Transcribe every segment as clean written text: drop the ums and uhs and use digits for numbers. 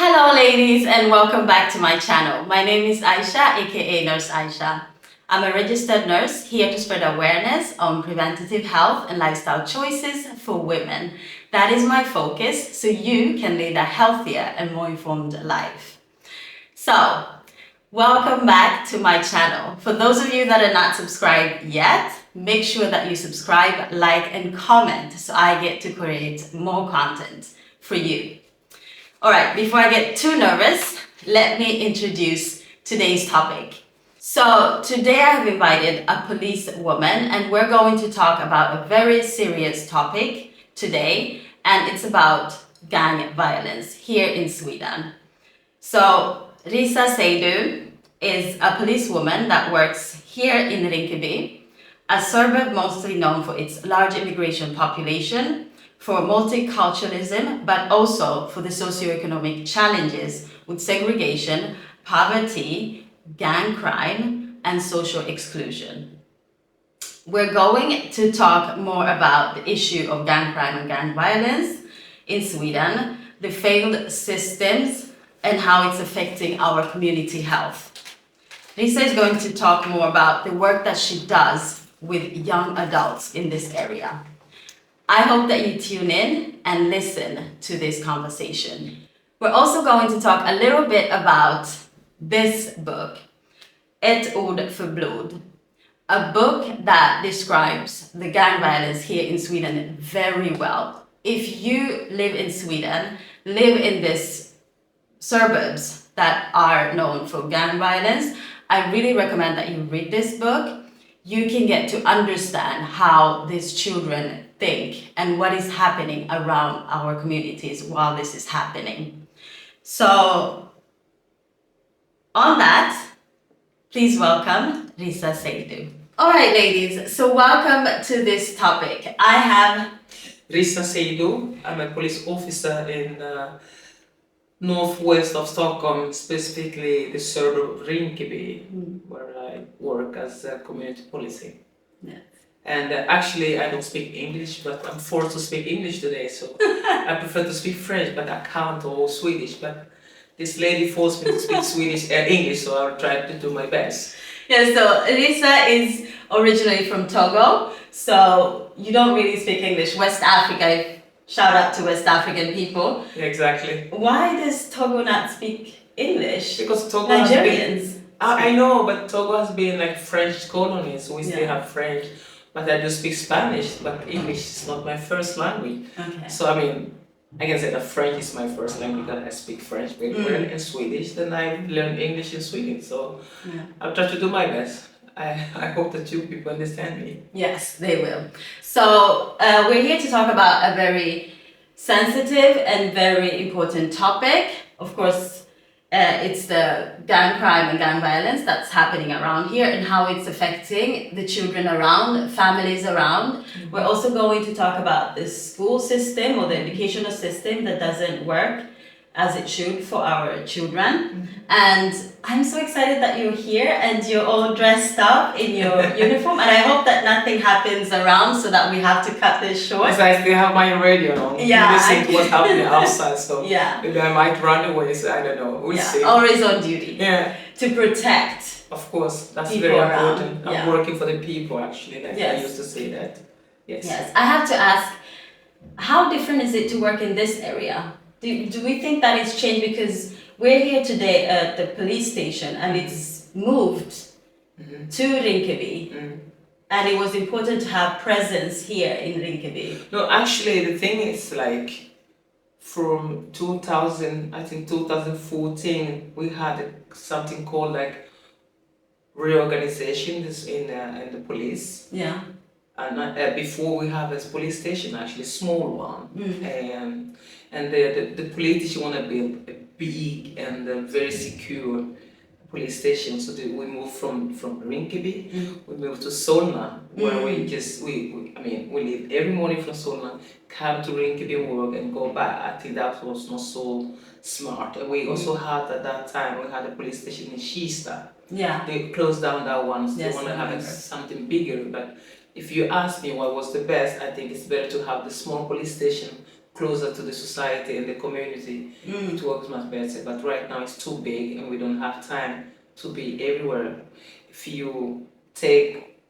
Hello ladies and welcome back to my channel. My name is Aisha, aka Nurse Aisha. I'm a registered nurse here to spread awareness on preventative health and lifestyle choices for women. That is my focus so you can lead a healthier and more informed life. So, welcome back to my channel. For those of you that are not subscribed yet, make sure that you subscribe, like and comment so I get to create more content for you. All right, before I get too nervous, let me introduce today's topic. So today I have invited a police woman and we're going to talk about a very serious topic today, and it's about gang violence here in Sweden. So Rissa Seidou is a policewoman that works here in Rinkeby, a suburb mostly known for its large immigration population, for multiculturalism, but also for the socioeconomic challenges with segregation, poverty, gang crime, and social exclusion. We're going to talk more about the issue of gang crime and gang violence in Sweden, the failed systems, and how it's affecting our community health. Rissa is going to talk more about the work that she does with young adults in this area. I hope that you tune in and listen to this conversation. We're also going to talk a little bit about this book, Ett ord för blod, a book that describes the gang violence here in Sweden very well. If you live in Sweden, live in these suburbs that are known for gang violence, I really recommend that you read this book. You can get to understand how these children think and what is happening around our communities while this is happening. So, on that, please welcome Rissa Seidou. All right, ladies, so welcome to this topic. I have Rissa Seidou. I'm a police officer in northwest of Stockholm, specifically the suburb of Rinkeby, where I work as a community policing. Yes. And actually, I don't speak English, but I'm forced to speak English today, so I prefer to speak French, but I can't, or Swedish. But this lady forced me to speak English, so I'll try to do my best. Yeah, so Rissa is originally from Togo, so you don't really speak English. West Africa, shout out to West African people. Exactly. Why does Togo not speak English? Because Togo Nigerians. I know, but Togo has been like French colony, so we still have French. But I do speak Spanish, but English is not my first language. Okay. So I mean, I can say that French is my first language because I speak French very well, and Swedish. Then I learned English in Sweden, so I'll try to do my best. I hope that you people understand me. Yes, they will. So we're here to talk about a very sensitive and very important topic. Of course, it's the gang crime and gang violence that's happening around here and how it's affecting the children around, families around. We're also going to talk about the school system or the educational system that doesn't work as it should for our children. And I'm so excited that you're here and you're all dressed up in your uniform, and I hope that nothing happens around so that we have to cut this short. Because I still have my radio on. Yeah, Listen to what's happening outside, so yeah. maybe I might run away, so I don't know. We'll see. Always on duty. Yeah. To protect. Of course, that's people very around. important. Yeah. I'm working for the people actually, like Yes. I used to say that. Yes. Yes. I have to ask, how different is it to work in this area? Do we think that it's changed? Because we're here today at the police station and it's moved to Rinkeby. And it was important to have presence here in Rinkeby. No, actually the thing is like from 2014 we had something called like reorganization in the police. Yeah. And before we have a police station, actually a small one. And the politicians want to build a big and very secure police station. So we moved from Rinkeby, we moved to Solna, where we leave every morning from Solna, come to Rinkeby work and go back. I think that was not so smart. And we also had at that time, we had a police station in Kista. Yeah. They closed down that one, so Yes, they want to I have remember. something bigger. But if you ask me what was the best, I think it's better to have the small police station closer to the society and the community, it works much better. But right now it's too big and we don't have time to be everywhere. If you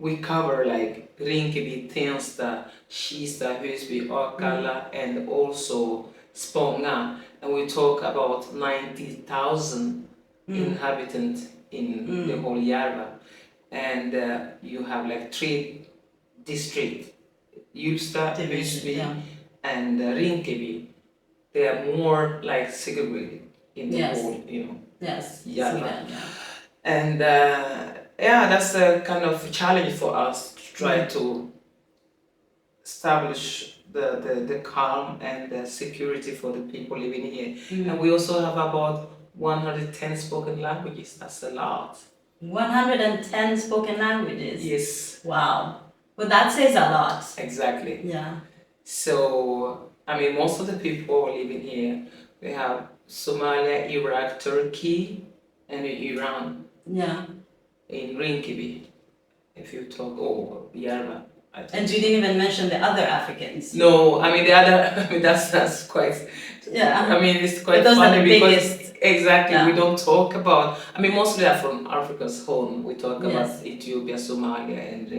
we cover like Rinkeby, Tensta, Kista, Husby, Akalla, and also Spånga, and we talk about 90,000 inhabitants in the whole Järva, and you have like 3 districts, Hjulsta, Husby, and Rinkeby. They are more like segregated in the whole, Järva. And that's a kind of challenge for us to try to establish the calm and the security for the people living here. And we also have about 110 spoken languages. That's a lot. 110 spoken languages? Yes. Wow. Well, that says a lot. Exactly. Yeah. So, I mean, most of the people living here, we have Somalia, Iraq, Turkey, and Iran. Yeah. In Rinkeby, if you talk, Järva. And you didn't even mention the other Africans. No, I mean the other. I mean that's quite. Yeah. I mean it's quite those funny are the because biggest. Exactly we don't talk about. I mean mostly are from Africa's home. We talk about Ethiopia, Somalia, and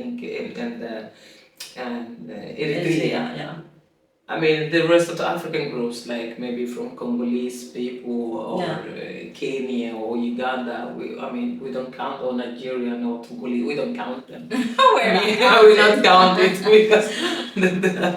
Eritrea. Yeah. I mean the rest of the African groups, like maybe from Congolese people or Kenya or Uganda. We don't count, or Nigerian or Togolese. We don't count them. we don't count it because.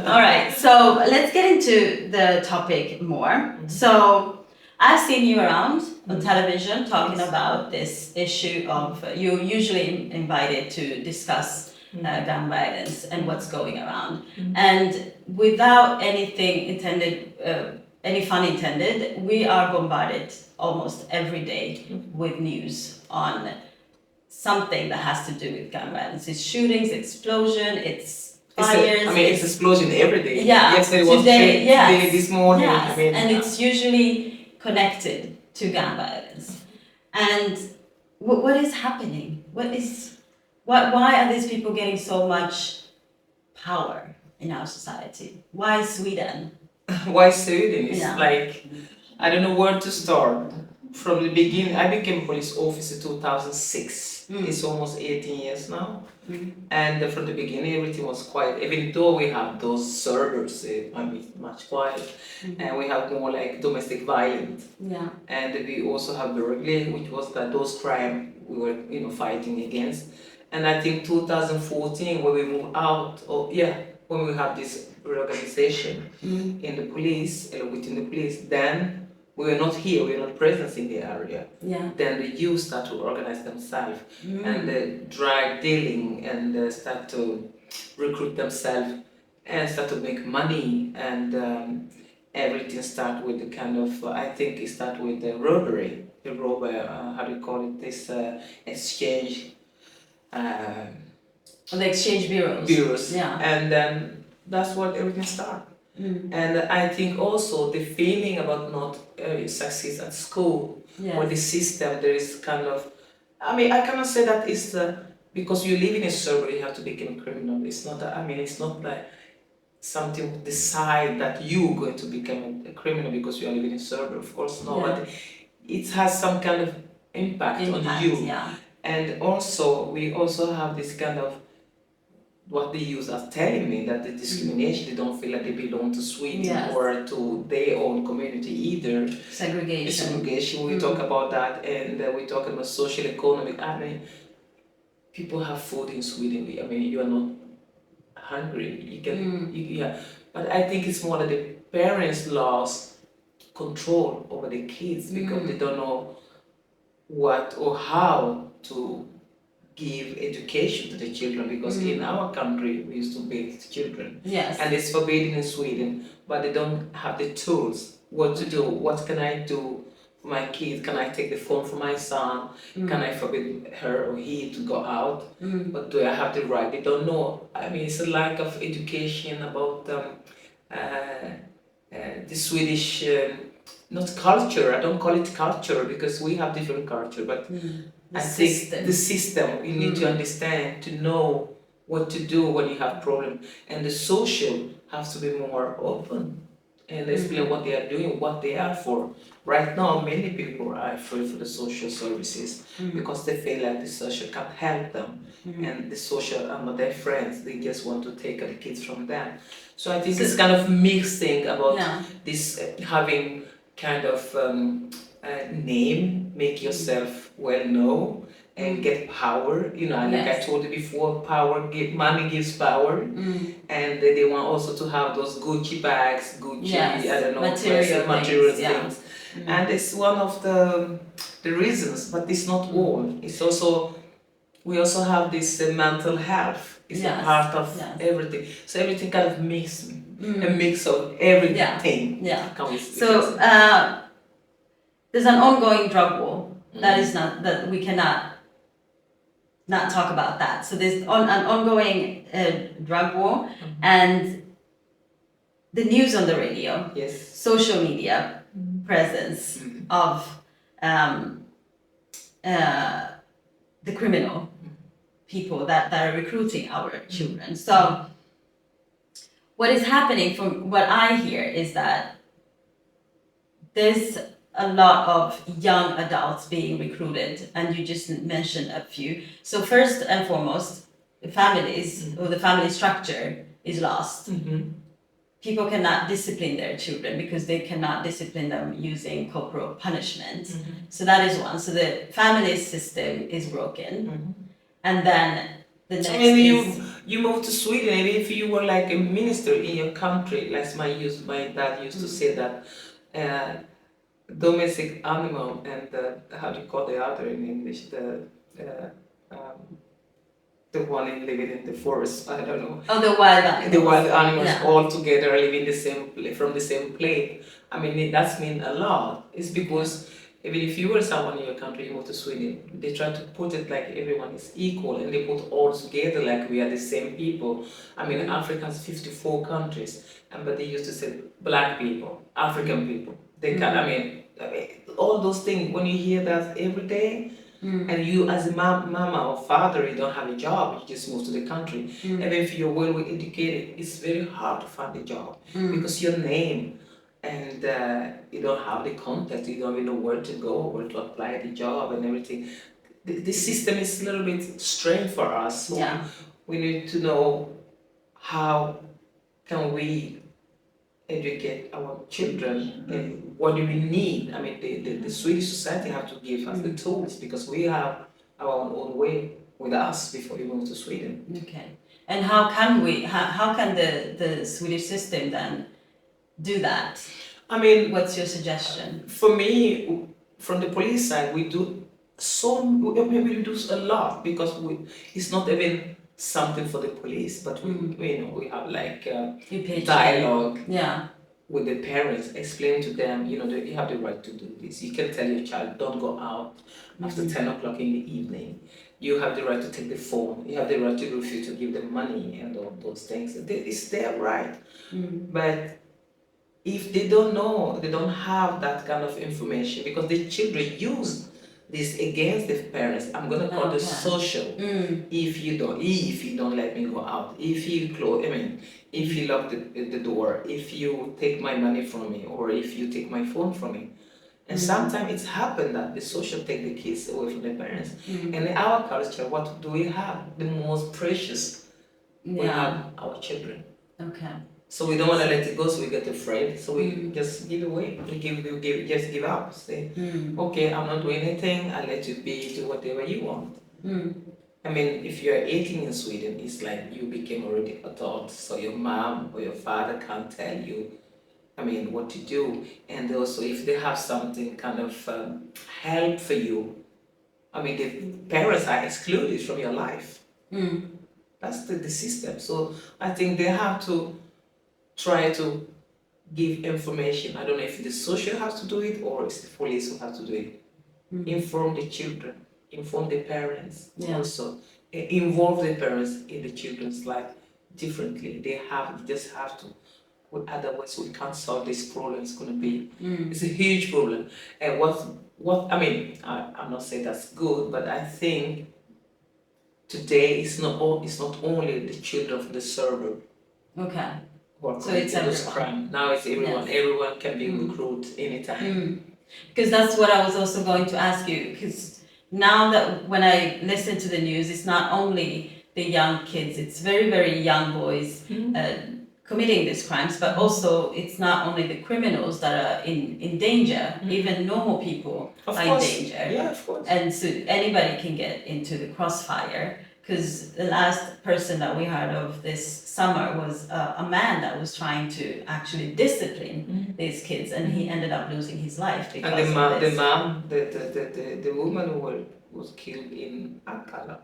All right, so let's get into the topic more. So I've seen you around on television talking about this issue of you're usually invited to discuss gun violence and what's going around, and without anything intended, any fun intended, we are bombarded almost every day with news on something that has to do with gun violence. It's shootings, explosion, it's fires. It's explosion every day. Yeah. Yesterday was today, this morning. Yes. And it's usually connected to gun violence. And what is happening? Why are these people getting so much power in our society? Why Sweden? Why Sweden? It's like, I don't know where to start. From the beginning, I became police officer in 2006. It's almost 18 years now. And from the beginning, everything was quiet. Even though we have those servers, much quiet. And we have more like domestic violence. Yeah. And we also have burglary, which was those crime we were fighting against. And I think 2014, when we moved out, when we have this reorganization in the police, within the police, then we were not here, we were not present in the area. Yeah. Then the youth start to organize themselves and drug dealing and start to recruit themselves and start to make money, and everything start with the kind of, I think it start with the robbery, how do you call it, this exchange. The exchange bureaus. Yeah. And then that's what everything started. And I think also the feeling about not success at school or the system, there is kind of, I cannot say that it's because you live in a suburb you have to become a criminal. It's not it's not like something to decide that you're going to become a criminal because you are living in a suburb. Of course not, but it has some kind of impact on you. Yeah. And also, we also have this kind of, what the youth are telling me, that the discrimination, they don't feel like they belong to Sweden or to their own community either. Segregation, we talk about that, and we talk about social economic. People have food in Sweden. You are not hungry. You can, but I think it's more that the parents lost control over the kids because they don't know what or how to give education to the children, because in our country we used to beat children, and it's forbidden in Sweden, but they don't have the tools what to do. What can I do for my kids? Can I take the phone from my son? Can I forbid her or he to go out? But do I have the right? They don't know. It's a lack of education about the Swedish not culture. I don't call it culture because we have different culture, but I think the system, you need to understand, to know what to do when you have problem, and the social has to be more open and explain what they are doing, what they are for. Right now, many people are afraid for the social services because they feel like the social can't help them, and the social their friends, they just want to take the kids from them. So I think it's kind of mixed thing about this having kind of name, make yourself well known, and get power. You know, like I told you before, money gives power, and they want also to have those Gucci bags, Gucci, I don't know, material things. And it's one of the reasons, but it's not all. It's also, we also have this mental health. It's a part of everything. So everything kind of makes a mix of everything. So there's an ongoing drug war. That is not, that we cannot not talk about that. So there's an ongoing drug war, and the news on the radio, social media presence of the criminal people that are recruiting our children. So what is happening, from what I hear, is that there's a lot of young adults being recruited, and you just mentioned a few. So first and foremost, the families or the family structure is lost. People cannot discipline their children because they cannot discipline them using corporal punishment. So that is one. So the family system is broken. And then the next you moved to Sweden, maybe if you were like a minister in your country, like my dad used to say that domestic animal and how do you call the other in English? The one living in the forest, I don't know. Oh, the wild animals. The wild animals all together living from the same plate. I mean, that's mean a lot. It's because even if you were someone in your country, you moved to Sweden, they try to put it like everyone is equal, and they put all together like we are the same people. I mean, Africa has 54 countries, but they used to say black people, African people. They can, I mean, all those things, when you hear that every day, and you as a mama or father, you don't have a job, you just move to the country. And if you're well educated, it's very hard to find a job because your name, and you don't have the contact, you don't even know where to go, where to apply the job and everything. The system is a little bit strange for us. So we need to know how can we educate our children, and what do we need? I mean, the Swedish society have to give us the tools, because we have our own way with us before we move to Sweden. Okay. And how can the Swedish system then do that? I mean, what's your suggestion? For me, from the police side, we do we do a lot, because it's not even something for the police, but we have like dialogue with the parents, explain to them, you have the right to do this. You can tell your child, don't go out after 10 o'clock in the evening. You have the right to take the phone. You have the right to refuse to give them money and all those things. It's their right. But if they don't know, they don't have that kind of information, because the children use this against the parents. I'm gonna call this social. If you don't let me go out, if you lock the door, if you take my money from me, or if you take my phone from me. And sometimes it's happened that the social take the kids away from the parents. And in our culture, what do we have? The most precious, we have our children. Okay. So we don't want to let it go, so we get afraid. So we just give away. We just give up. Say, okay, I'm not doing anything. I'll let you do whatever you want. I mean, if you're 18 in Sweden, it's like you became already adult. So your mom or your father can't tell you, what to do. And also, if they have something kind of help for you, the parents are excluded from your life. That's the system. So I think they have to try to give information. I don't know if the social has to do it, or it's the police who has to do it. Inform the children, inform the parents, also involve the parents in the children's life differently. They just have to. Otherwise, we can't solve this problem. It's going to be it's a huge problem. And I'm not saying that's good, but I think today it's not only the children from the suburb who are So it's committing those everyone. crimes. Now it's everyone. Yes. Everyone can be recruited anytime. Because that's what I was also going to ask you. Because now that when I listen to the news, it's not only the young kids, it's very, very young boys committing these crimes, but also it's not only the criminals that are in danger, even normal people Of are course. in danger. Yeah, of course. And so anybody can get into the crossfire. Because the last person that we heard of this summer was a man that was trying to actually discipline these kids, and he ended up losing his life because And of this. the woman who was killed in Ankara.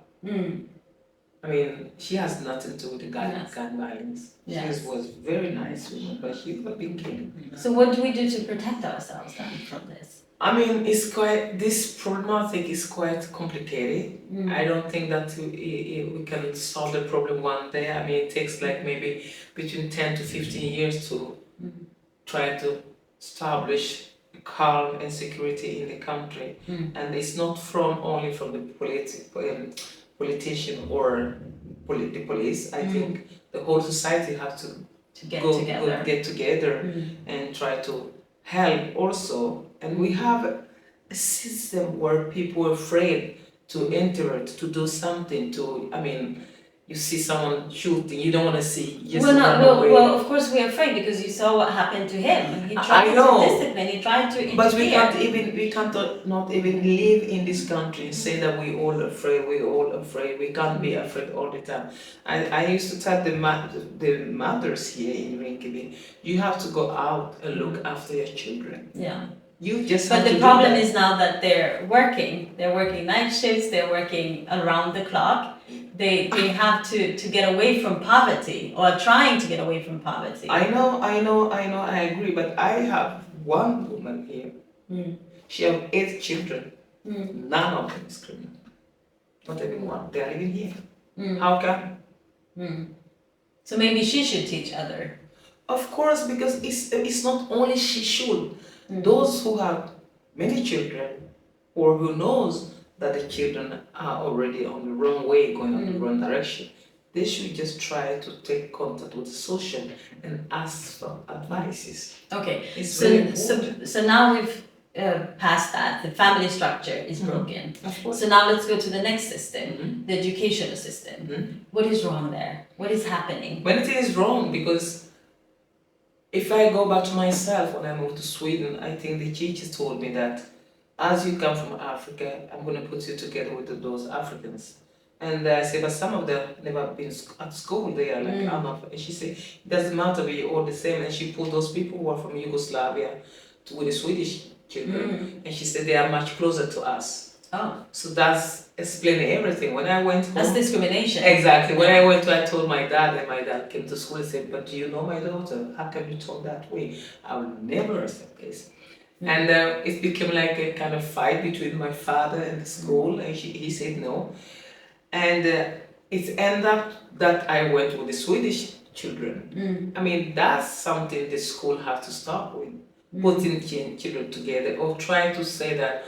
I mean, she has nothing to do with the gun violence. Yes. She was very nice woman, but she was being killed. So what do we do to protect ourselves then from this? I mean, this problematic is quite complicated. I don't think that we can solve the problem one day. I mean, it takes like maybe between 10 to 15 years to try to establish calm and security in the country. And it's not only from the politician or the police. I think the whole society has to get together and try to help also. And we have a system where people are afraid to enter, to do something, you see someone shooting, you don't want to see, you just run away. Well, of course we're afraid because you saw what happened to him. He tried to discipline, he tried to interfere. But we can't not even live in this country and say that we're all afraid. We can't be afraid all the time. I used to tell the mothers here in Rinkeby, you have to go out and look after your children. Yeah. But the problem is now that they're working night shifts, they're working around the clock. They have to get away from poverty, or trying to get away from poverty. I know, I agree, but I have one woman here. She has 8 children. None of them is criminal. Not even one. They are living here. How come? So maybe she should teach other. Of course, because it's not only she should. Those who have many children, or who knows that the children are already on the wrong way, going on the wrong direction, they should just try to take contact with the social and ask for advices. Okay, so now we've passed that. The family structure is broken. Of course. So now let's go to the next system, the educational system. What is wrong there? What is happening? When it is wrong, because if I go back to myself, when I moved to Sweden, I think the teachers told me that as you come from Africa, I'm going to put you together with those Africans. And I said, but some of them never been at school. They are like, I'm not. And she said, it doesn't matter, we're all the same. And she put those people who are from Yugoslavia with the Swedish children. And she said, they are much closer to us. Oh. So that's explaining everything. When I went home, that's discrimination. Exactly. When I went I told my dad, and my dad came to school and said, but do you know my daughter? How come you talk that way? I would never accept this. And it became like a kind of fight between my father and the school, and he said no. And it ended up that I went with the Swedish children. I mean, that's something the school have to stop with, putting children together, or trying to say that,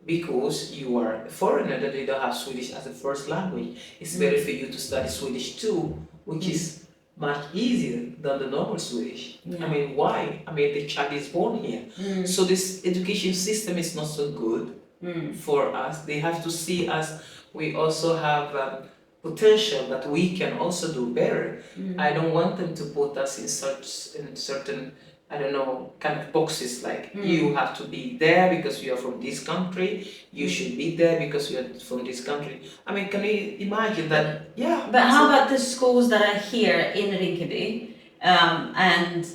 because you are a foreigner, that you don't have Swedish as a first language, it's better for you to study Swedish too, which is much easier than the normal Swedish. I mean, why? I mean, the child is born here. So this education system is not so good for us. They have to see us. We also have potential that we can also do better. I don't want them to put us in certain, I don't know, kind of boxes like you have to be there because you are from this country, you should be there because you are from this country. I mean, can you imagine that? Yeah. But how about the schools that are here in Rinkeby and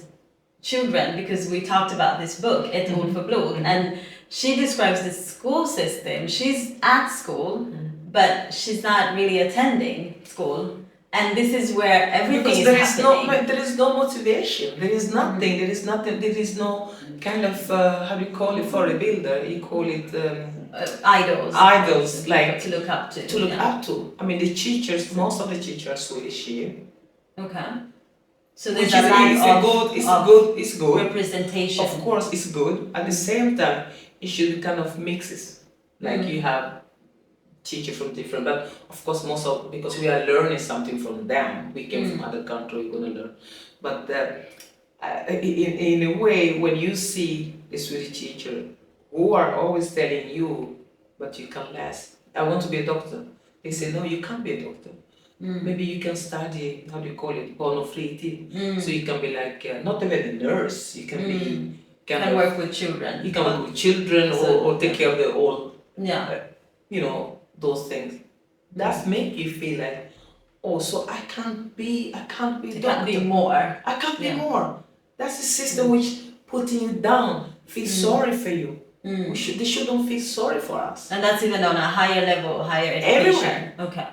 children, because we talked about this book, Ett ord för blod, and she describes the school system. She's at school, but she's not really attending school. And this is where everything is happening. There is no motivation. There is nothing. There is nothing. There is no kind of how do you call it, forebilder? You call it idols. Idols, like to look up to. To look up to. I mean, the teachers. Most of the teachers are Swedish here. Okay. So there's a lack it's good representation. Of course, it's good. At the same time, it should be kind of mixes. Like you have teachers from different, but of course most of, because we are learning something from them. We came from other country, we're gonna learn. But in a way, when you see a Swedish teacher who are always telling you, but you can less. I want to be a doctor. They say, no, you can't be a doctor. Maybe you can study, how do you call it, barnofritid. So you can be like, not even a nurse, you can be can work with children. You can work with children, or take care of the old, yeah. You know, those things. That make you feel like, oh, so I can't be doctor. Can't be more. I can't be more. That's the system which putting you down, feel sorry for you. They shouldn't feel sorry for us. And that's even on a higher level, higher education. Everywhere. Okay.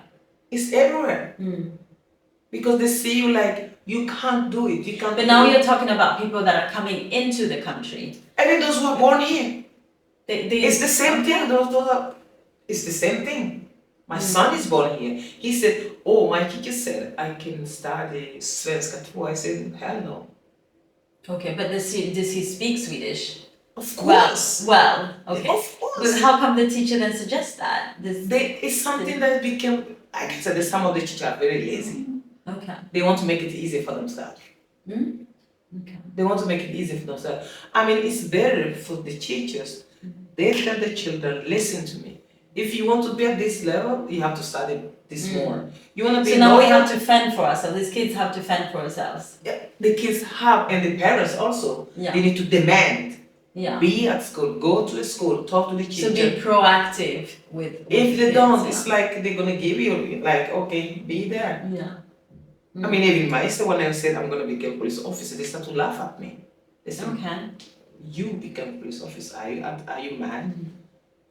It's everywhere. Because they see you like, you can't do it. You can't. But now you're talking about people that are coming into the country. And then those who are born here. It's the same thing. It's the same thing. My son is born here. He said, oh, my teacher said I can study Svenska 2. I said, hell no. Okay, but does he speak Swedish? Of course. Well, okay. Of course. But how come the teacher then suggests that? It's something that became, like I said, some of the teachers are very lazy. Okay. They want to make it easy for themselves. Okay. They want to make it easy for themselves. I mean, it's better for the teachers. They tell the children, listen to me. If you want to be at this level, you have to study this more. You want to be. So now we have to fend for ourselves. These kids have to fend for ourselves. Yeah, the kids have, and the parents also. Yeah. They need to demand. Yeah. Be at school, go to a school, talk to the teacher. So be proactive with if they kids, don't, it's like they're gonna give you like, okay, be there. Yeah. I mean, even my sister, when I said I'm gonna become a police officer, they start to laugh at me. They said, okay. You become a police officer? Are you mad?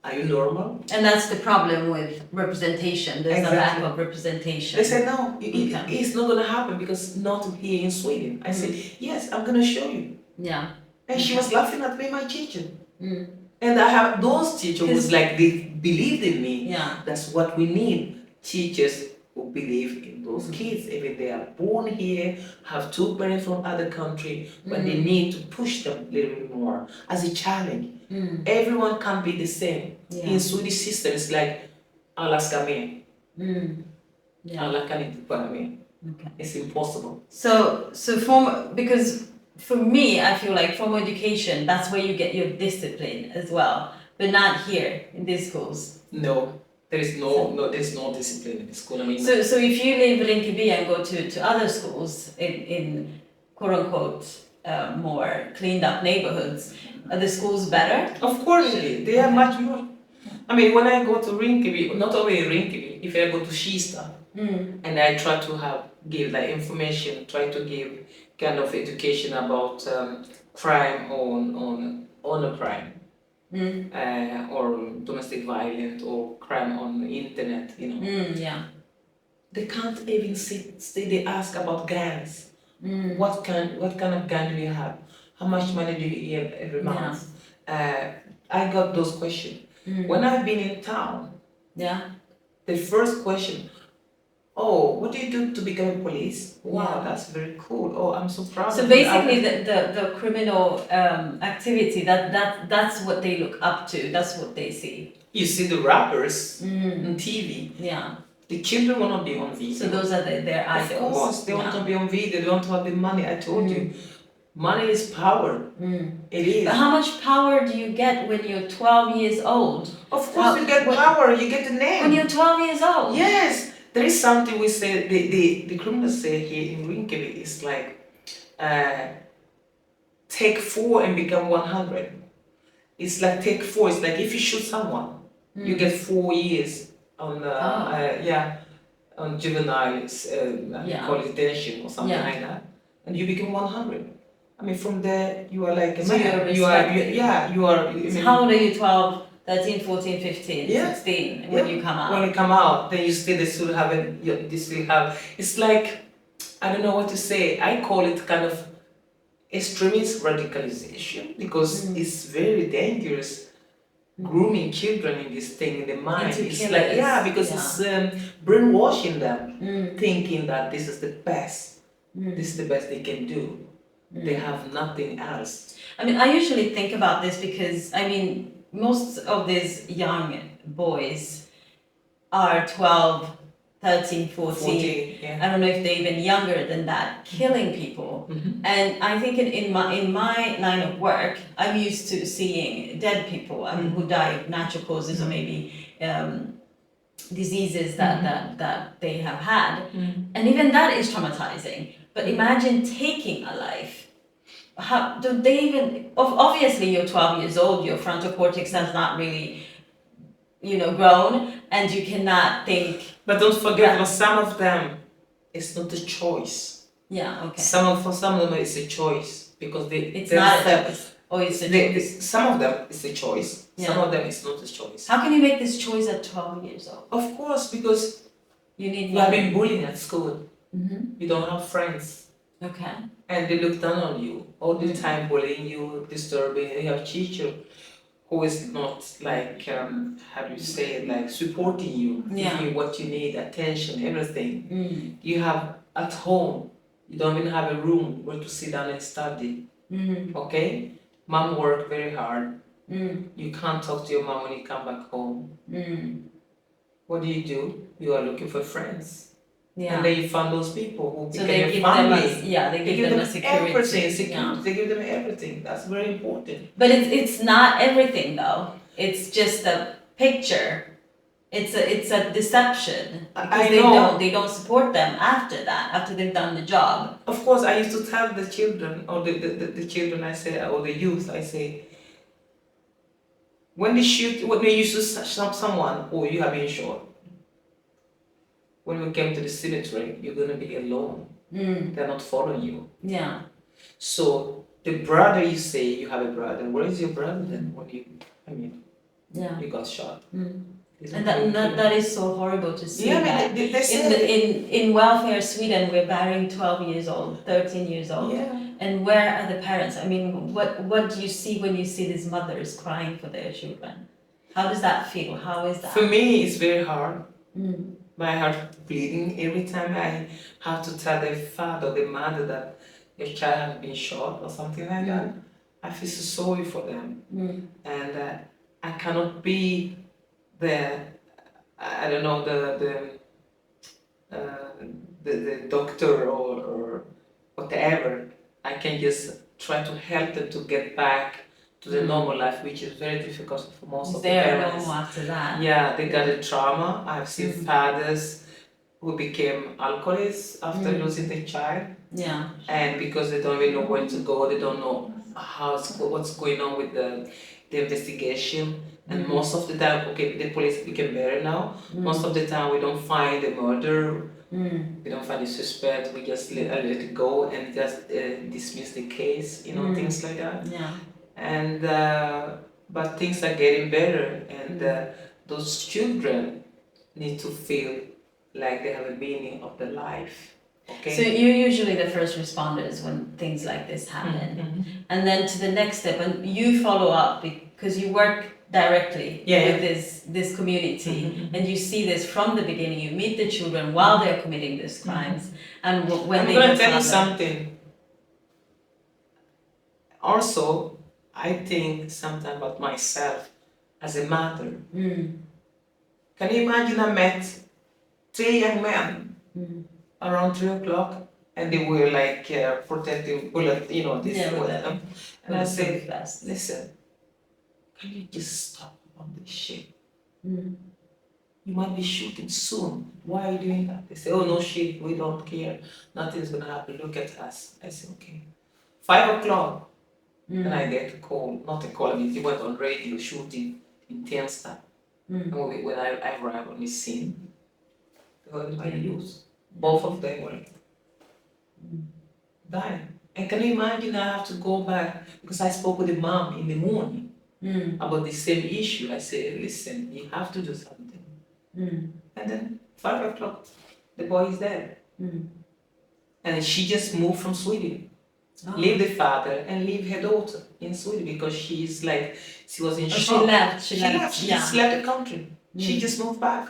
Are you normal? And that's the problem with representation. There's a lack of representation. They said, no, it's not gonna happen because not here in Sweden. I said, yes, I'm gonna show you. Yeah. And she was laughing at me, my teacher. And I have those teachers who like, they believed in me. Yeah. That's what we need. Teachers who believe in those kids. Even they are born here, have two parents from other country, but they need to push them a little bit more as a challenge. Everyone can't be the same. Yeah. In Swedish system, it's like, alla ska med. Yeah. Alla kan inte vara med. Okay. It's impossible. So because for me, I feel like formal education, that's where you get your discipline as well, but not here in these schools. No, there's no discipline in the school. I mean, so if you leave Rinkeby and go to other schools in quote unquote more cleaned up neighborhoods, are the schools better? Of course, they are much more. I mean, when I go to Rinkeby, not only Rinkeby, if I go to Kista, and I try to give like information, try to give kind of education about crime on a crime, or domestic violence, or crime on the internet, you know. Yeah. They can't even stay. They ask about guns. What kind of gun do you have? How much money do you have every month? I got those questions. When I've been in town, the first question, oh, what do you do to become a police? Wow, that's very cool. Oh, I'm so proud. So basically, the criminal activity, that's what they look up to. That's what they see. You see the rappers on TV. Yeah. The children want to be on video. So those are their idols. Of course, they want to be on video. They want to have the money. I told you, money is power. It is. But how much power do you get when you're 12 years old? Of course, you get power. You get the name. When you're 12 years old. Yes. There is something we say, the criminals say here in Rinkeby, it's like, take 4 and become 100. It's like take 4, it's like if you shoot someone, you get 4 years on, on juvenile, call it detention or something like that. And you become 100. I mean, from there, you are like a man. You are. So how old are you, 12? 13, 14, 15, 16 when you come out. When you come out, then you still have, it's like, I don't know what to say. I call it kind of extremist radicalization because it's very dangerous grooming children in this thing in the mind. It's like, because it's brainwashing them, thinking that this is the best. This is the best they can do. They have nothing else. I mean, I usually think about this because, I mean, most of these young boys, are 12, 13, 14. 40, yeah. I don't know if they're even younger than that, killing people. And I think in my line of work, I'm used to seeing dead people who die of natural causes or maybe diseases that they have had. And even that is traumatizing. But imagine taking a life. How do they even, obviously you're 12 years old, your frontal cortex has not really, grown, and you cannot think. But don't forget, for some of them, it's not a choice. Yeah, okay. For some of them, it's a choice because it's not a choice. Or it's a choice. Some of them, it's a choice. Yeah. Some of them, it's not a choice. How can you make this choice at 12 years old? Of course, because you have been bullied at school. You don't have friends. Okay. And they look down on you all the time, bullying you, disturbing. You have a teacher who is not like, how do you say it, like supporting you, giving you what you need, attention, everything. You have at home, you don't even have a room where to sit down and study. Okay? Mom worked very hard. You can't talk to your mom when you come back home. What do? You are looking for friends. Yeah. And then you find those people who become your family. They give them a security. Everything. Yeah. They give them everything. That's very important. But it's not everything though. It's just a picture. It's a deception because they don't support them after that, after they've done the job. Of course, I used to tell the children or the children, I say, or the youth, I say, when they used to shoot someone or you have been shot, when we came to the cemetery, you're going to be alone. They're not following you. Yeah. So the brother, you say you have a brother. Where is your brother then? When you got shot. And that is so horrible to see. Yeah, that. They say in welfare Sweden, we're burying 12 years old, 13 years old. Yeah. And where are the parents? I mean, what do you see when you see these mothers crying for their children? How does that feel? How is that? For me, it's very hard. My heart bleeding every time I have to tell the father, the mother that your child has been shot or something like that. I feel so sorry for them. And I cannot be I don't know, the doctor or whatever. I can just try to help them to get back to the normal life, which is very difficult for most of the parents. They're normal after that. Yeah, they got a trauma. I've seen fathers who became alcoholics after losing their child. Yeah. And because they don't even know where to go, they don't know what's going on with the investigation. And most of the time, the police became better now. Most of the time, we don't find the murder. We don't find the suspect. We just let it go and just dismiss the case. Things like that. Yeah. And but things are getting better, and those children need to feel like they have a meaning of their life. Okay. So you're usually the first responders when things like this happen, and then to the next step, and you follow up because you work directly with this community, and you see this from the beginning. You meet the children while they're committing these crimes, and when I'm going to tell you something. Also, I think sometimes about myself as a mother. Can you imagine I met 3 young men around 3 o'clock and they were like protecting bullet, this with them. And I said, listen, can you just stop on this shit? You might be shooting soon. Why are you doing that? They say, oh no shit, we don't care. Nothing's gonna happen. Look at us. I said, okay. 5 o'clock. And I get a call, not a call, he went on radio shooting in Tensta. And when I arrived on the scene, they were by the youth. Both of them were dying. And can you imagine I have to go back, because I spoke with the mom in the morning about the same issue. I said, listen, you have to do something. And then 5 o'clock, the boy is dead. And she just moved from Sweden. Leave the father and leave her daughter in Sweden because she was in shock. She left. She just left the country. She just moved back.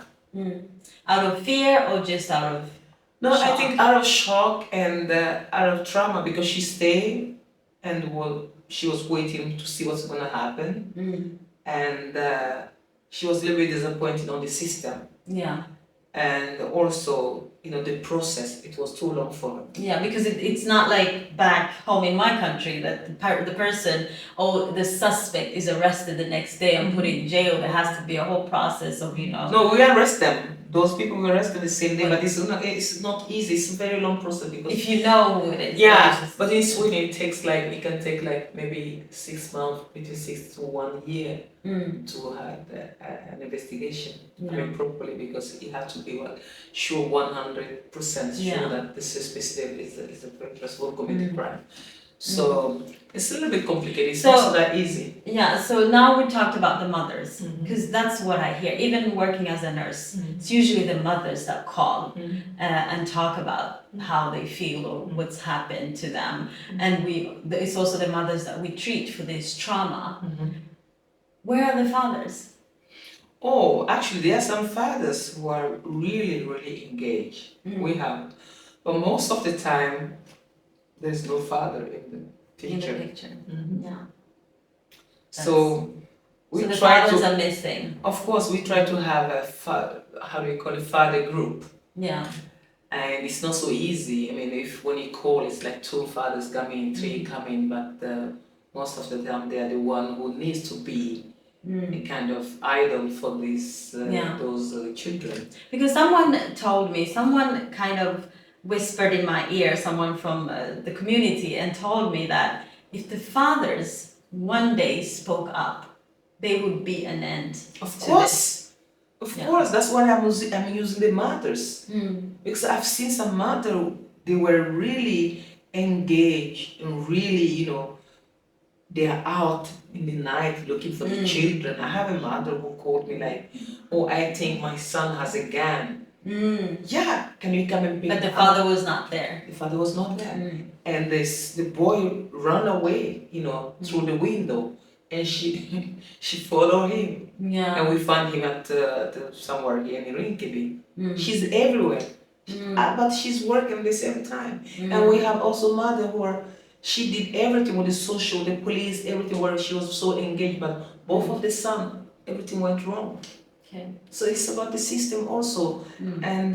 Out of fear or just out of No, shock? I think out of shock and out of trauma because she stayed and she was waiting to see what's going to happen. And she was a little bit disappointed on the system. Yeah. And also, the process, it was too long for her. Yeah, because it's not like back home in my country that the person or the suspect is arrested the next day and put in jail. There has to be a whole process of, No, we arrest them. Those people we arrested the same day, but it's not easy. It's a very long process because if you know who it is. yeah, but in Sweden it can take like maybe 6 months, between 6 to 1 year to have an investigation. I mean properly, because you have to be sure 100% sure that the suspect is a purposeful committed crime. So it's a little bit complicated. It's not that easy. Yeah, so now we talked about the mothers, because that's what I hear. Even working as a nurse, it's usually the mothers that call and talk about how they feel or what's happened to them. And it's also the mothers that we treat for this trauma. Where are the fathers? Oh, actually, there are some fathers who are really, really engaged. We have, but most of the time, there's no father in the picture. Yeah. So we the try fathers to, are missing. Of course, we try to have a how do you call it, father group. Yeah. And it's not so easy. I mean, when you call, it's like 2 fathers coming, 3 coming, but most of the time they are the one who needs to be a kind of idol for these those children. Because someone told me, someone kind of whispered in my ear, someone from the community, and told me that if the fathers one day spoke up, there would be an end. Of course, that's why I'm using the mothers, because I've seen some mothers, they were really engaged and really, they are out in the night looking for the children. I have a mother who called me like, "Oh, I think my son has a gun." Yeah, can you come and pick But the father was not there. The father was not there. And the boy ran away, through the window, and she she followed him. Yeah. And we found him at somewhere here in Rinkeby. She's everywhere, but she's working at the same time. And we have also mother who she did everything with the social, the police, everything, where she was so engaged, but both of the son, everything went wrong. Okay. So it's about the system also. And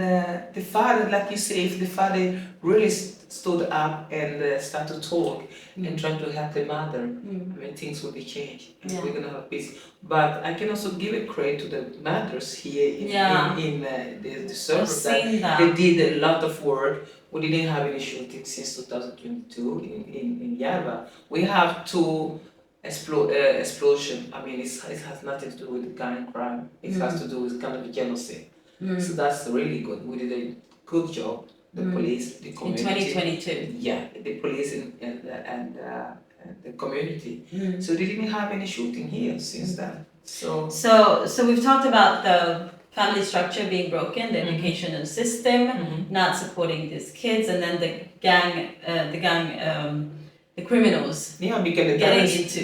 the father, like you say, if the father really stood up and started to talk and trying to help the mother, I mean, things will be changed. And we're going to have peace. But I can also give a credit to the mothers here in the service. That they did a lot of work. We didn't have any shooting since 2022 in Yarva. We have 2 explosion. I mean, it has nothing to do with gun crime. It has to do with kind of genocide. So that's really good. We did a good job. The police, the community. In 2022. Yeah, the police and the community. So they didn't have any shooting here since then. So we've talked about the family structure being broken, the educational system not supporting these kids, and then the criminals getting into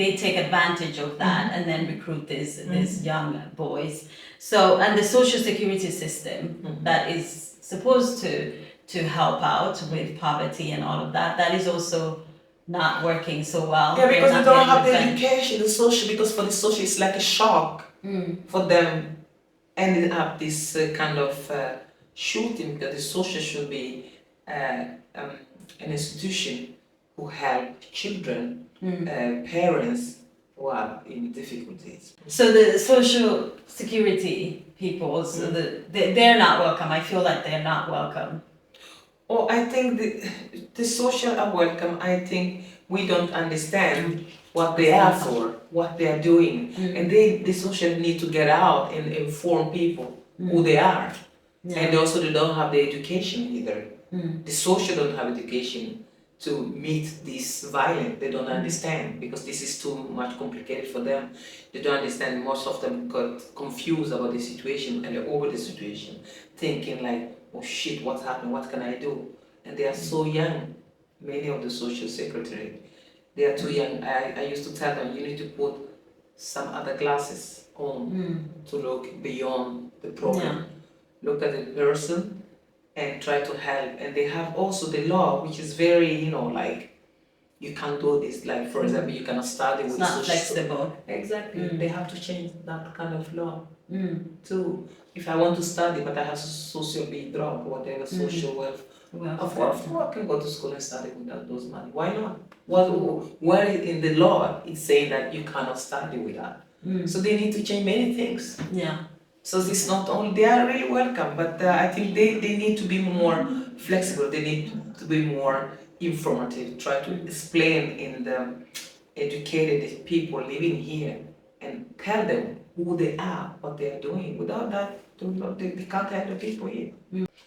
they take advantage of that and then recruit these young boys. So, and the social security system that is supposed to help out with poverty and all of that is also not working so well. Yeah, because they don't have the education, the social, because for the social it's like a shock for them ending up this kind of shooting, because the social should be an institution who help children, parents who are in difficulties. So the social security people, so they're not welcome. I feel like they're not welcome. Oh, I think the social are welcome. I think we don't understand what they are for, what they are doing. And the social need to get out and inform people who they are. And also they don't have the education either. The social don't have education to meet this violence. They don't understand, because this is too much complicated for them. They don't understand. Most of them got confused about the situation and over the situation, thinking like, oh shit, what's happening? What can I do? And they are so young. Many of the social secretary, they are too young. I used to tell them, you need to put some other glasses on to look beyond the problem. Look at the person and try to help. And they have also the law, which is very, like, you can't do this. Like, for example, you cannot study with social. It's not flexible. Exactly. They have to change that kind of law too. if I want to study, but I have social bidrag or whatever, social wealth, of course I can go to school and study without those money. Why not? Where in the law it's saying that you cannot study with that? So they need to change many things. Yeah. So it's not only, they are really welcome, but I think they need to be more flexible. They need to be more informative, try to explain in the educated people living here and tell them who they are, what they are doing. Without that, they can't help the people here.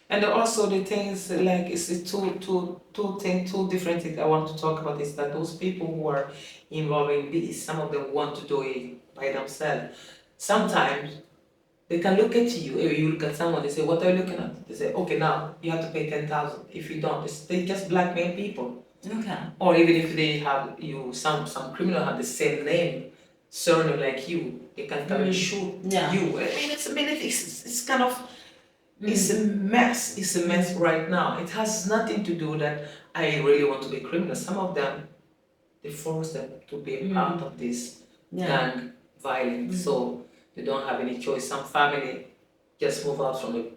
And also the things like it's two different things I want to talk about is that those people who are involved in this, some of them want to do it by themselves. Sometimes they can look at you, or you look at someone, they say, what are you looking at? They say, okay, now you have to pay 10,000. If you don't, they just blackmail people. Okay. Or even if they have some criminal have the same name, surname like you, they can come and shoot you. I mean, it's kind of, it's a mess. It's a mess right now. It has nothing to do that I really want to be criminal. Some of them, they force them to be a part of this gang violence. So they don't have any choice. Some family just move out from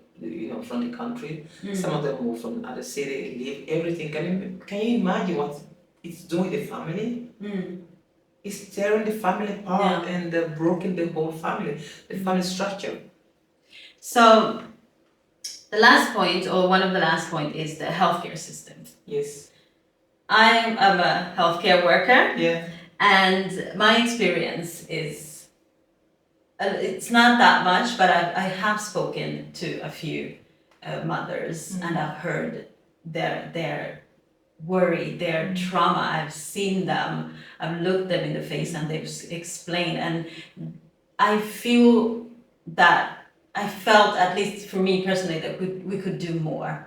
from the country. Some of them move from other city, leave everything. Can you imagine what it's doing the family? It's tearing the family apart and broken the whole family, the family structure. So the last point, or one of the last point, is the healthcare system. Yes. I'm a healthcare worker. Yeah. And my experience is, it's not that much, but I have spoken to a few mothers, and I've heard their worry, their trauma. I've seen them, I've looked them in the face, and they've explained. And I feel that, I felt, at least for me personally, that we could do more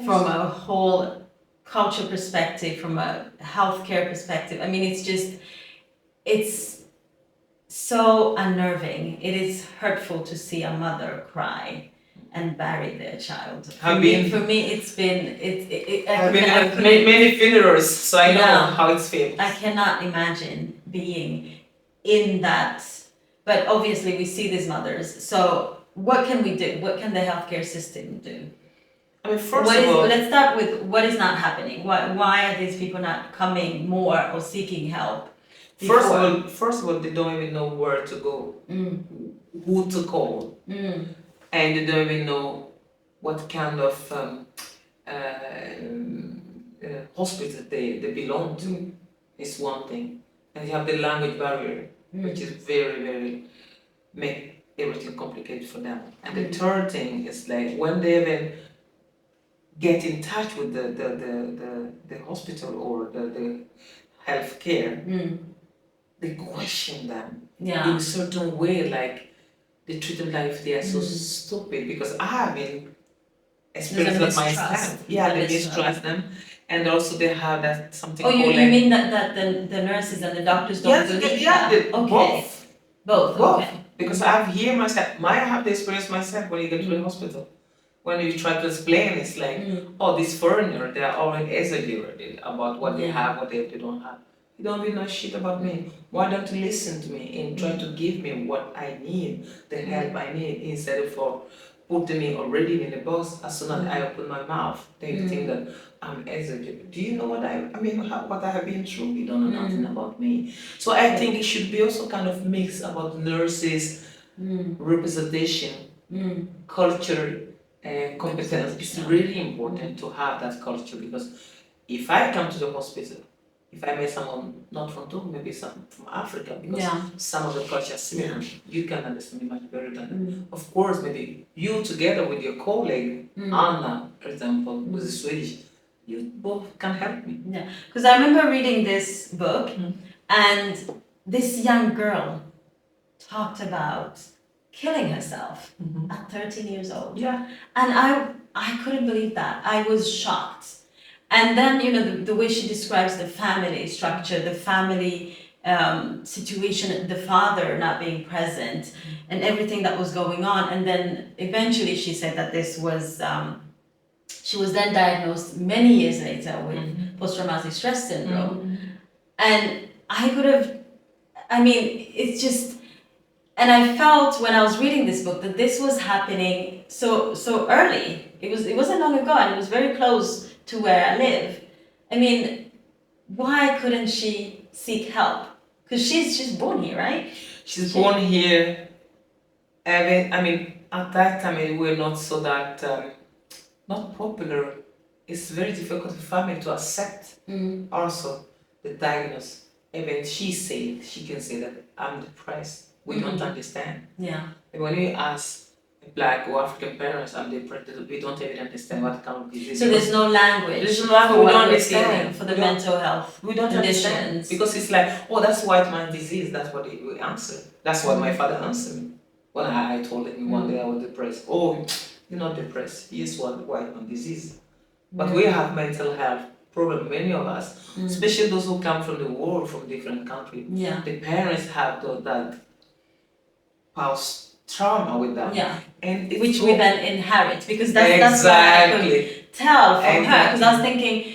from a whole culture perspective, from a healthcare perspective. I mean, it's so unnerving. It is hurtful to see a mother cry and bury their child. For me, it's been, I've been at many funerals, so I know how it feels. I cannot imagine being in that, but obviously we see these mothers. So what can we do? What can the healthcare system do? I mean, let's start with what is not happening. Why are these people not coming more or seeking help? First of all, they don't even know where to go, who to call, and they don't even know what kind of hospital they belong to. Is one thing, and you have the language barrier, which is very, very make everything complicated for them. And the third thing is like when they even get in touch with the hospital or the healthcare, they question them in a certain way, like they treat them like they are so stupid, because I have been experienced that myself. They mistrust them, and also they have that something. Oh, you mean that the nurses and the doctors don't believe that? Okay. Both. Okay. Because I have the experience myself when you get to the hospital. When you try to explain, it's like, oh, this foreigner, they are already exaggerated about what they have, what they don't have. You don't really know shit about me. Why don't you listen to me and try to give me what I need, the help I need, instead of putting me already in the box as soon as I open my mouth. They think that I'm exaggerating. Do you know what what I have been through? You don't know nothing about me. So I think it should be also kind of mixed about nurses, representation, culture, competence. It's really important to have that culture, because if I come to the hospital, if I meet someone not from Togo, maybe some from Africa, because some of the culture is similar, you can understand me much better than of course, maybe you together with your colleague, Anna, for example, who's a Swedish, you both can help me. Yeah, because I remember reading this book, and this young girl talked about killing herself at 13 years old. Yeah. And I couldn't believe that. I was shocked. And then, the way she describes the family structure, the family situation, the father not being present, and everything that was going on. And then eventually she said that this was, she was then diagnosed many years later with post-traumatic stress syndrome. And it's just, And I felt when I was reading this book that this was happening so early. It wasn't long ago, and it was very close to where I live. I mean, why couldn't she seek help? Because she's born here, right? She's born here. I mean, at that time we were not so that not popular. It's very difficult for family to accept also the diagnosis. Even she can say that I'm depressed. We don't understand. Yeah. And when we ask Black or African parents, I'm depressed, we don't even understand what kind of disease. So there's no language. There's no language. For We don't what we're understand feeling, for the mental health we don't understand conditions. because it's like, oh, that's white man disease. That's what we answer. That's what my father answered me when I told him one day I was depressed. Oh, you're not depressed. Here's what white man disease. But we have mental health problem. Many of us, especially those who come from the world, from different countries. Yeah. The parents have that past trauma with them. Yeah. And which we then inherit, because that's what I could tell from her. Because I was thinking,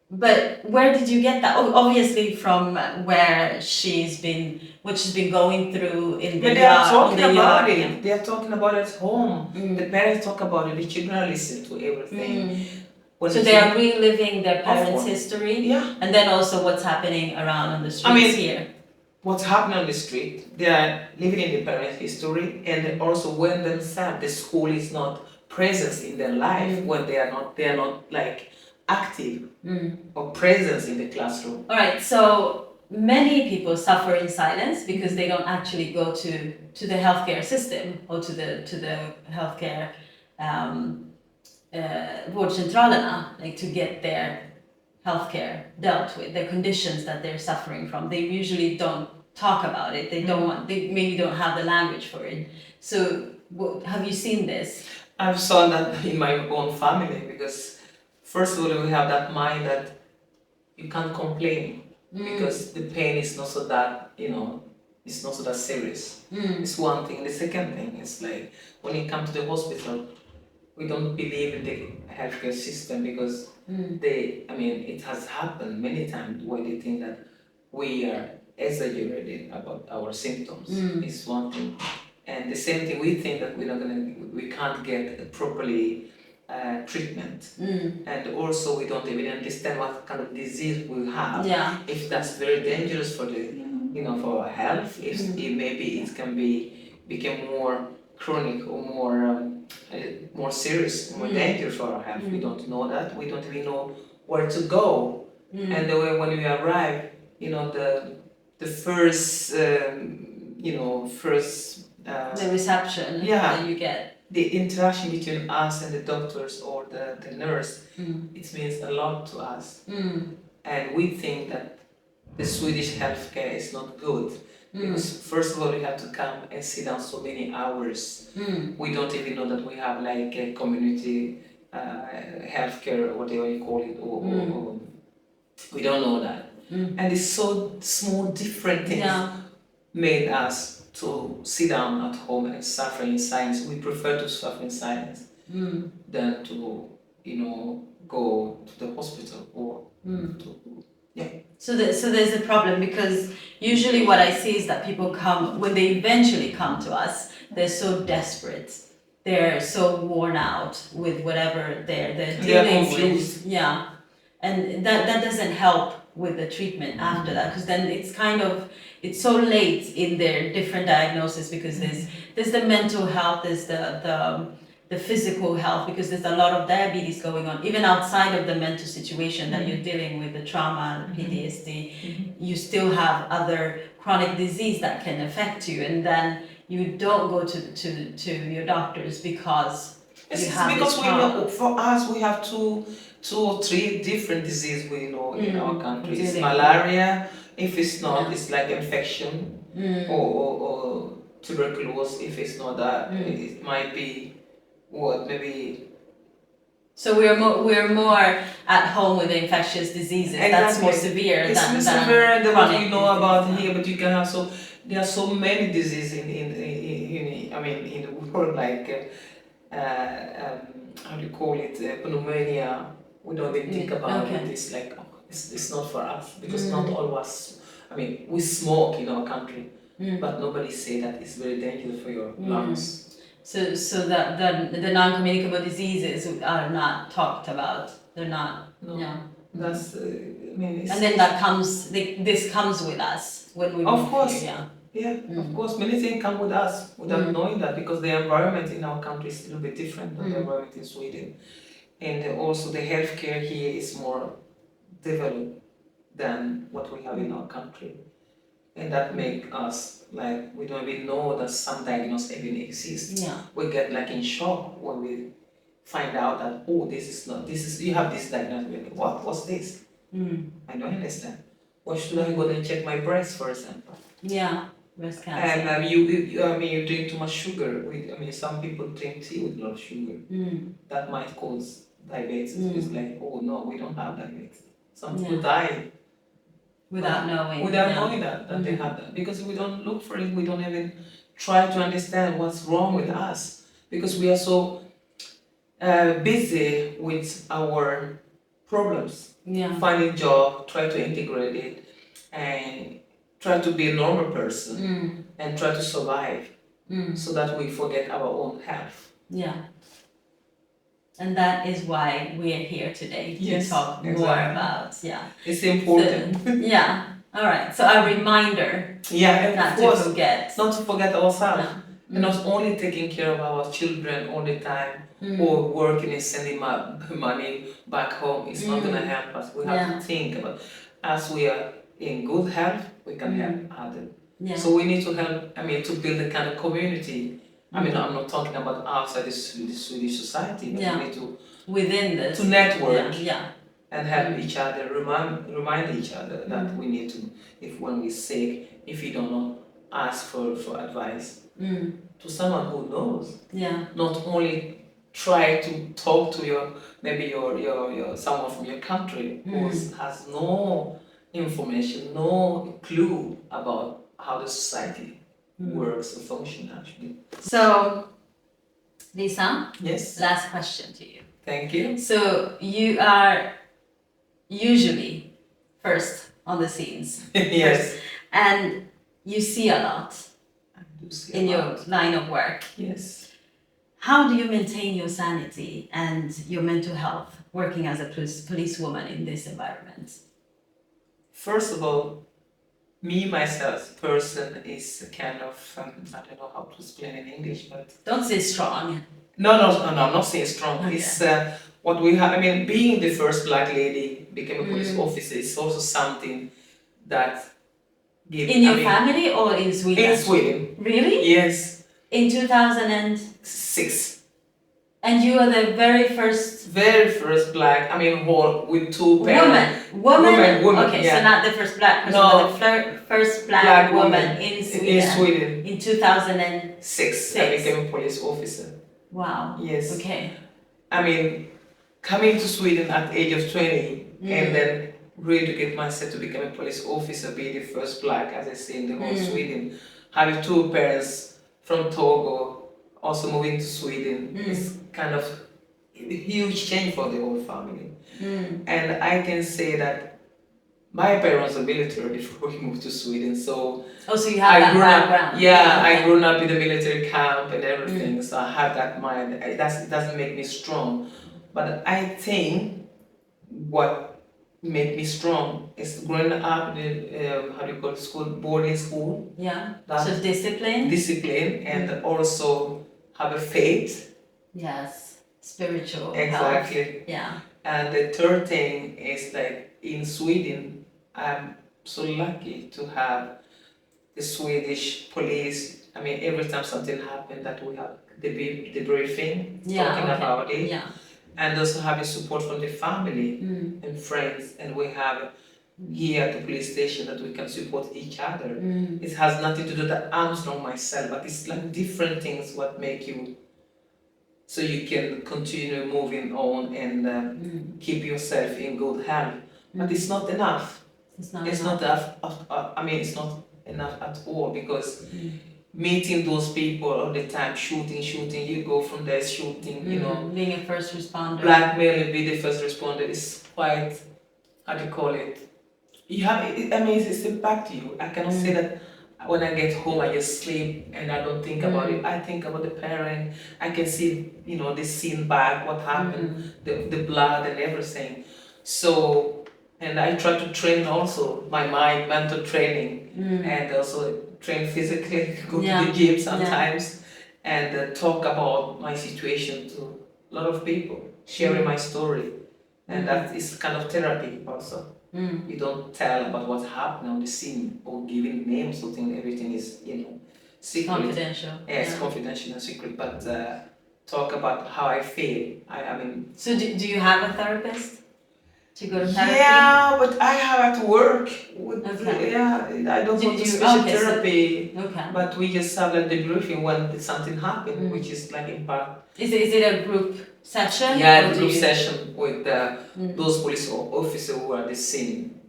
but where did you get that? Oh, obviously from where she's been, what she's been going through in the But they are talking the about yard. it. They are talking about it at home. The parents talk about it. The children listen to everything. So they are reliving their parents' course. history. Yeah. And then also what's happening around on the streets here. What's happening on the street, they are living in the parents' history, and also when themselves, the school is not present in their life, when they are not like active or presence in the classroom. All right, so many people suffer in silence because they don't actually go to the healthcare system or to the healthcare vårdcentralerna, like to get their healthcare dealt with, the conditions that they're suffering from. They usually don't talk about it. They don't want. They maybe don't have the language for it. So, have you seen this? I've seen that in my own family because first of all we have that mind that you can't complain because the pain is not so that it's not so that serious. It's one thing. The second thing is like when you come to the hospital, we don't believe in the healthcare system because it has happened many times where they think that we are exaggerating about our symptoms. Is one thing, and the same thing we think that we can't get properly treatment, and also we don't even understand what kind of disease we have. Yeah. If that's very dangerous for the for our health, if maybe it can become more chronic or more serious, more dangerous for our health. We don't know that. We don't even know where to go. And the way when we arrive, the first, the reception that you get. The interaction between us and the doctors or the nurse, it means a lot to us. And we think that the Swedish healthcare is not good. Because first of all, we have to come and sit down so many hours. We don't even know that we have like a community healthcare, or whatever you call it, or we don't know that. And it's so small, different things made us to sit down at home and suffer in silence. We prefer to suffer in silence than to, go to the hospital or So there's a problem, because usually what I see is that people come, when they eventually come to us, they're so desperate. They're so worn out with whatever they're dealing with. Yeah. And that doesn't help with the treatment after that, because then it's so late in their different diagnoses, because there's the mental health, there's the physical health, because there's a lot of diabetes going on, even outside of the mental situation that you're dealing with, the trauma, the PTSD, you still have other chronic disease that can affect you, and then you don't go to your doctors because you have because this trauma. for us we have two or three different diseases we know in our country. It's malaria. If it's not, it's like infection or tuberculosis. If it's not that, it might be maybe. So we're more at home with the infectious diseases. Exactly. That's more severe. It's more severe than what we know about here. But you can also, there are so many diseases in the world, like how do you call it, pneumonia. We don't even think about it. It's like it's not for us because not all of us. We smoke in our country. but nobody say that it's very dangerous for your lungs. So the non-communicable diseases are not talked about. They're not. No. Yeah. That's, I mean, And then that comes. This comes with us when we Of move course. here. Yeah, of course, many things come with us without knowing that, because the environment in our country is a little bit different than the environment in Sweden. And also the healthcare here is more developed than what we have in our country. And that make us, like, we don't even know that some diagnosis even exist. Yeah. We get like in shock when we find out that, oh, you have this diagnosis. What's this? I don't understand. Why should I go and check my breast, for example? Yeah. Breast cancer. And you drink too much sugar. Some people drink tea with a lot of sugar. That might cause diabetes. It's like, oh no, we don't have diabetes. Some people die without knowing. Knowing that they have that, because we don't look for it. We don't even try to understand what's wrong with us, because we are so busy with our problems. Finding job, try to integrate it, and try to be a normal person, and try to survive, so that we forget our own health. Yeah. And that is why we are here today to talk more about. Yeah. It's important. So, yeah. All right. So a reminder. Yeah, not of course, to forget. Not to forget ourselves. No. And not only taking care of our children all the time, or working and sending money back home. It's not gonna help us. We have to think about, as we are in good health, we can help others. Yeah. So we need to help, to build a kind of community. I'm not talking about outside the Swedish society, but we need to, within this, to network and help each other, remind each other that we need to, when we're sick, if you don't know, ask for advice to someone who knows. Yeah. Not only try to talk to your someone from your country who has no information, no clue about how the society works or functions actually. So, Rissa, yes. Last question to you. Thank you. So you are usually first on the scenes. Yes. And you see a lot in your line of work. Yes. How do you maintain your sanity and your mental health working as a policewoman in this environment? First of all, me, myself, person is kind of, I don't know how to explain in English, but... Don't say strong. No, I'm not saying strong. Okay. It's what we have, being the first black lady, became a police officer, is also something that gives... In your family or in Sweden? In Sweden. Really? Yes. In 2006. And you are the very first black, with two parents. Woman. Okay, so not the first black person, but the first black woman in Sweden. In 2006. I became a police officer. Wow. Yes. Okay. Coming to Sweden at the age of 20 and then really to get myself to become a police officer, be the first black, as I say, in the whole Sweden. Having two parents from Togo, also moving to Sweden, is kind of a huge change for the whole family. And I can say that my parents were military before we moved to Sweden, so... Oh, so you have that background. I grew up in the military camp and everything, so I have that mind. It doesn't make me strong. But I think what made me strong is growing up in, school, boarding school. Yeah, so discipline. Discipline, and also have a faith. Yes, spiritual exactly. Health. Yeah. And the third thing is, like, in Sweden, I'm so lucky to have the Swedish police. Every time something happens, that we have the briefing, talking about it. Yeah. And also having support from the family and friends. And we have here at the police station that we can support each other. It has nothing to do that I'm strong myself, but it's like different things what make you, so you can continue moving on and keep yourself in good health. But it's not enough. It's not enough at all, because meeting those people all the time, shooting, you go from there shooting, being a first responder. Blackmail, be the first responder is quite, how do you call it? You have, it's impact you. I cannot say that when I get home, I just sleep and I don't think about it. I think about the parent. I can see, the scene back, what happened, the blood and everything. So, and I try to train also my mind, mental training, and also train physically, go to the gym sometimes, and talk about my situation to a lot of people, sharing my story. And that is kind of therapy also. You don't tell about what happened on the scene or giving names or things. Everything is, secret. Confidential. Yeah, it's confidential and secret. But talk about how I feel. I mean. So do you have a therapist to go to therapy? Yeah, but I have at work. Okay. I don't go to special therapy. Okay. But we just have like the briefing when something happened, which is like in part. Is it a group session? Yeah, a group session with those police officers who are at the scene.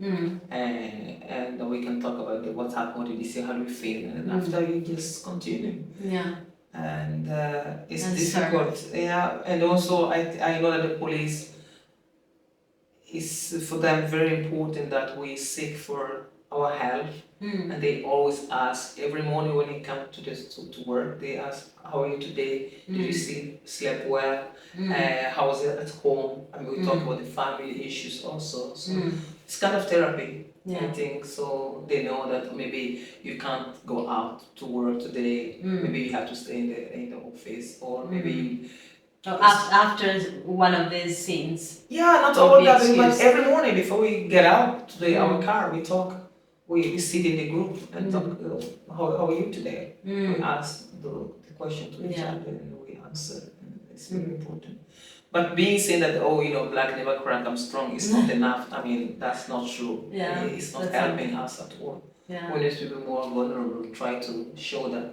And we can talk about what happened, what did you see, how do you feel, and after you just continue. Yeah. And it's difficult. Yeah, and also I know that the police, is for them very important that we seek for our health, and they always ask every morning when they come to work. They ask, "How are you today? Did you sleep well? How was it at home?" I mean, we talk about the family issues also. So it's kind of therapy. I think so. They know that maybe you can't go out to work today. Maybe you have to stay in the office, or maybe you. After one of these scenes. Yeah, not all that, but every morning before we get out to our car, we talk. We sit in the group and talk. How are you today? We ask the question to each other and we answer. And it's very important. But being saying that black never crack, I'm strong, is not enough. I mean, that's not true. Yeah, it's not helping us at all. Yeah. We need to be more vulnerable. Try to show that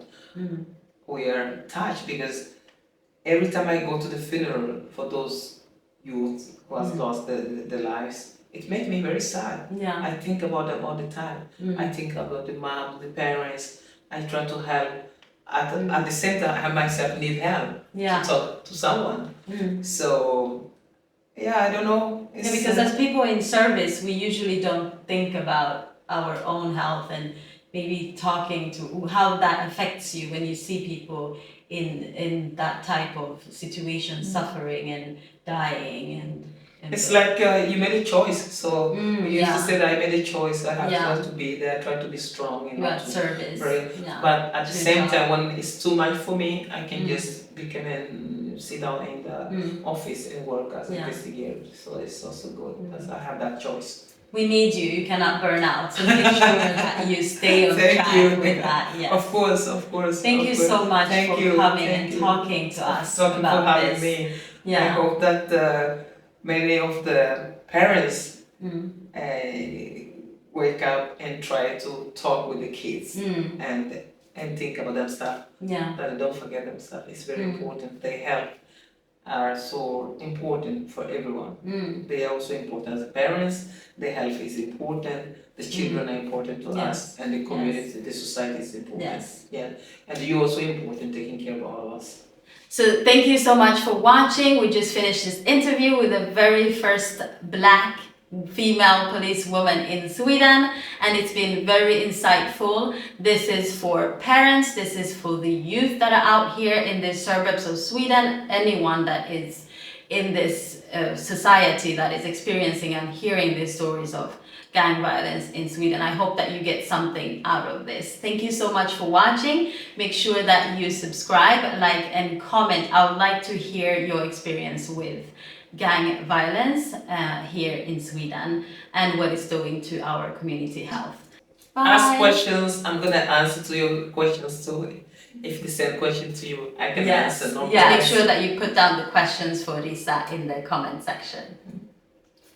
we are touched, because every time I go to the funeral for those youth who has lost their lives, it makes me very sad. Yeah. I think about them all the time. I think about the mom, the parents. I try to help. At the same time, I myself need help to talk to someone. So, I don't know. Because as people in service, we usually don't think about our own health and maybe talking to how that affects you when you see people in that type of situation, suffering and dying and it's like you made a choice. So we used to say that I made a choice. I have to be there, try to be strong and not to service. But at the same time, when it's too much for me, I can just become and sit down in the office and work as an investigator. So it's also good because I have that choice. We need you. You cannot burn out. So make sure that you stay on track with that. Yes. Of course. Thank you so much for coming and talking to us about this. Me. I hope that many of the parents wake up and try to talk with the kids and think about themselves. That they don't forget themselves. It's very important. Their health are so important for everyone. They are also important as parents. Their health is important. The children are important to us, and the community, the society is important. And you're also important, taking care of all of us. So thank you so much for watching. We just finished this interview with the very first Black female policewoman in Sweden, and it's been very insightful. This is for parents, this is for the youth that are out here in the suburbs of Sweden, anyone that is in this society that is experiencing and hearing these stories of gang violence in Sweden. I hope that you get something out of this. Thank you so much for watching. Make sure that you subscribe, like, and comment. I would like to hear your experience with gang violence here in Sweden and what it's doing to our community health. Bye. Ask questions. I'm gonna answer to your questions too. If they send questions to you, I can answer. No Make sure that you put down the questions for Rissa in the comment section.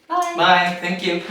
Bye. Bye. Thank you.